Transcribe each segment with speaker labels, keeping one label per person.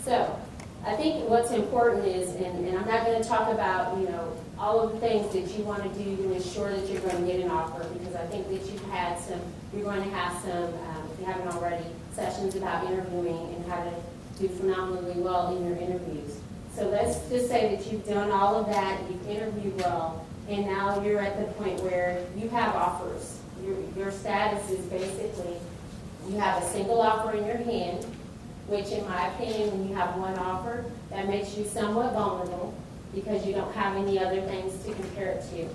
Speaker 1: So, I think what's important is, and I'm not going to talk about, all of the things that you want to do to ensure that you're going to get an offer, because I think that you're going to have some, if you haven't already, sessions about interviewing and how to do phenomenally well in your interviews. So let's just say that you've done all of that, you've interviewed well, and now you're at the point where you have offers. Your status is basically, you have a single offer in your hand, which in my opinion, when you have one offer, that makes you somewhat vulnerable because you don't have any other things to compare it to.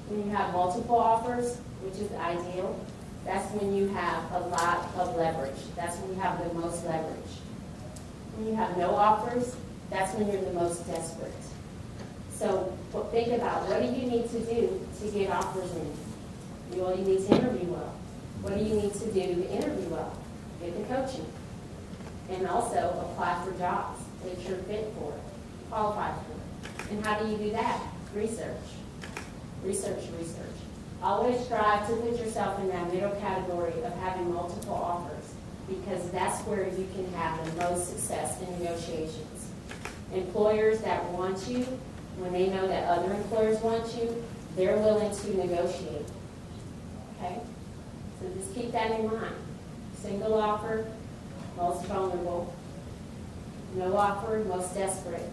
Speaker 1: When you have multiple offers, which is ideal, that's when you have a lot of leverage. That's when you have the most leverage. When you have no offers, that's when you're the most desperate. So think about, what do you need to do to get offers in? Well, you need to interview well. What do you need to do to interview well? Get the coaching. And also apply for jobs that you're fit for, qualified for. And how do you do that? Research. Research, research. Always strive to put yourself in that middle category of having multiple offers, because that's where you can have the most success in negotiations. Employers that want you, when they know that other employers want you, they're willing to negotiate. Okay? So just keep that in mind. Single offer, most vulnerable. No offer, most desperate.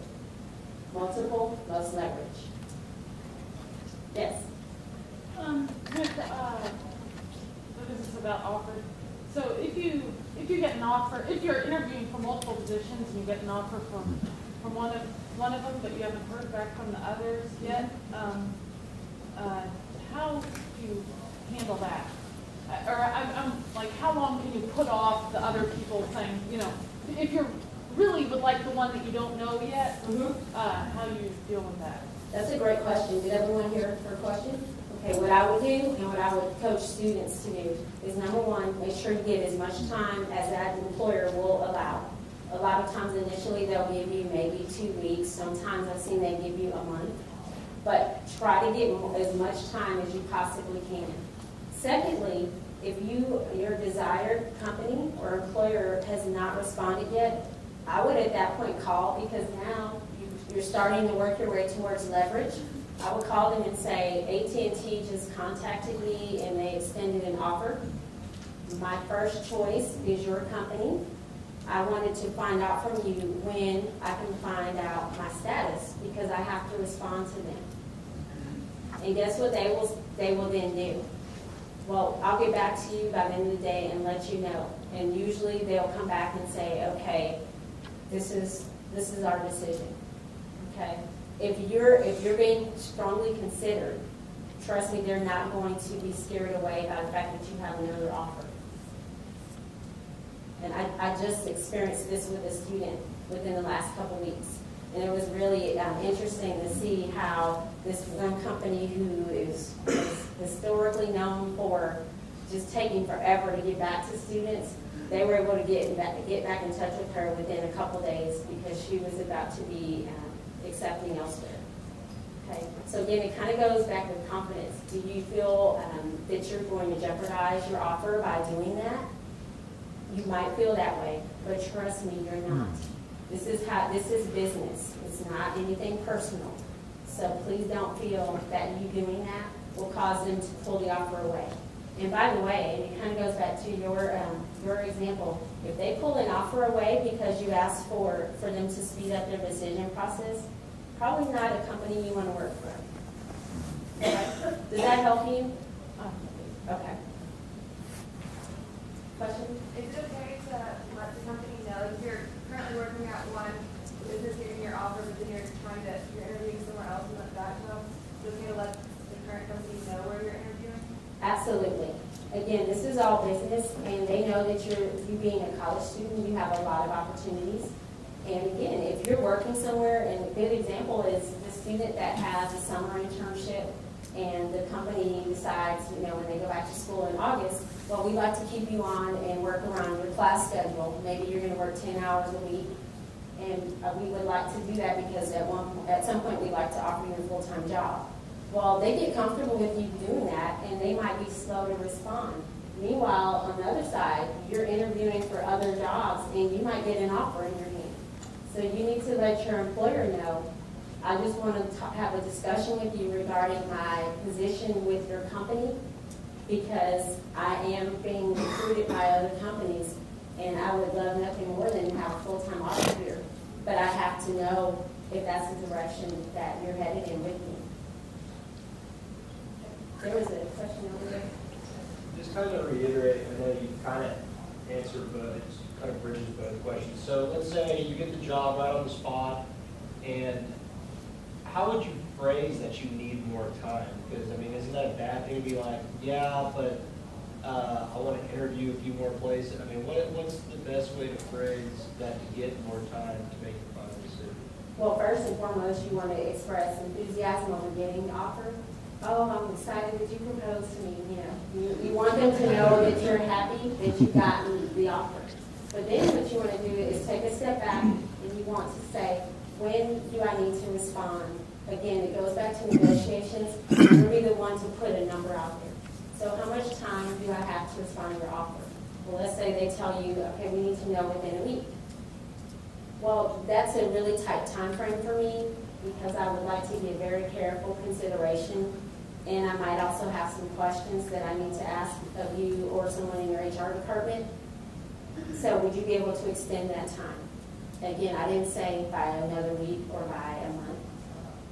Speaker 1: Multiple, most leverage. Yes?
Speaker 2: This is about offer. So if you get an offer, if you're interviewing for multiple positions and you get an offer from one of them, but you haven't heard back from the others yet, how do you handle that? Or I'm like, how long can you put off the other people saying, if you really would like the one that you don't know yet, how do you deal with that?
Speaker 1: That's a great question. Did everyone hear her question? Okay, what I would do and what I would coach students to do is, number one, make sure you give as much time as that employer will allow. A lot of times initially they'll give you maybe 2 weeks. Sometimes I've seen they give you a month. But try to get as much time as you possibly can. Secondly, if your desired company or employer has not responded yet, I would at that point call, because now you're starting to work your way towards leverage. I would call them and say, AT&T just contacted me and they extended an offer. My first choice is your company. I wanted to find out from you when I can find out my status, because I have to respond to them. And guess what they will then do? Well, I'll get back to you by the end of the day and let you know. And usually they'll come back and say, okay, this is our decision. Okay? If you're being strongly considered, trust me, they're not going to be scared away by the fact that you have another offer. And I just experienced this with a student within the last couple weeks. And it was really interesting to see how this one company who is historically known for just taking forever to get back to students, they were able to get back in touch with her within a couple days, because she was about to be accepting elsewhere. Okay, so again, it kind of goes back with confidence. Do you feel that you're going to jeopardize your offer by doing that? You might feel that way, but trust me, you're not. This is business. It's not anything personal. So please don't feel that you doing that will cause them to pull the offer away. And by the way, it kind of goes back to your example. If they pull an offer away because you asked for them to speed up their decision process, probably not a company you want to work for. Okay. Does that help you? Okay. Question?
Speaker 3: Is it okay to let the company know if you're currently working at one business getting your offer, but then you're interviewing somewhere else and let that know? Is it okay to let the current company know where you're interviewing?
Speaker 1: Absolutely. Again, this is all business, and they know that you being a college student, you have a lot of opportunities. And again, if you're working somewhere, and a good example is the student that has a summer internship, and the company decides, when they go back to school in August, well, we'd like to keep you on and work around your class schedule. Maybe you're going to work 10 hours a week, and we would like to do that because at some point we'd like to offer you a full-time job. Well, they get comfortable with you doing that, and they might be slow to respond. Meanwhile, on the other side, you're interviewing for other jobs, and you might get an offer in your hand. So you need to let your employer know. I just want to have a discussion with you regarding my position with your company, because I am being recruited by other companies, and I would love nothing more than to have a full-time auditor here. But I have to know if that's the direction that you're headed in with me. There was a question over there.
Speaker 4: Just kind of reiterate, I know you kind of answered, but it kind of bridges both questions. So let's say you get the job right on the spot, and how would you phrase that you need more time? Because, I mean, isn't that a bad thing to be like, yeah, but I want to interview a few more places? I mean, what's the best way to phrase that to get more time to make a final decision?
Speaker 1: Well, first and foremost, you want to express enthusiasm over getting the offer. Oh, I'm excited that you proposed to me, you want them to know that you're happy that you got the offer. But then what you want to do is take a step back, and you want to say, when do I need to respond? Again, it goes back to negotiations. You'll be the one to put a number out there. So how much time do I have to respond to your offer? Well, let's say they tell you, okay, we need to know within a week. Well, that's a really tight time frame for me, because I would like to give very careful consideration, and I might also have some questions that I need to ask of you or someone in your HR department. So would you be able to extend that time? Again, I didn't say by another week or by a month.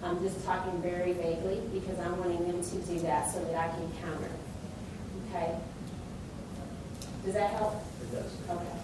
Speaker 1: I'm just talking very vaguely, because I'm wanting them to do that so that I can counter. Okay? Does that help?
Speaker 4: It does.
Speaker 1: Okay.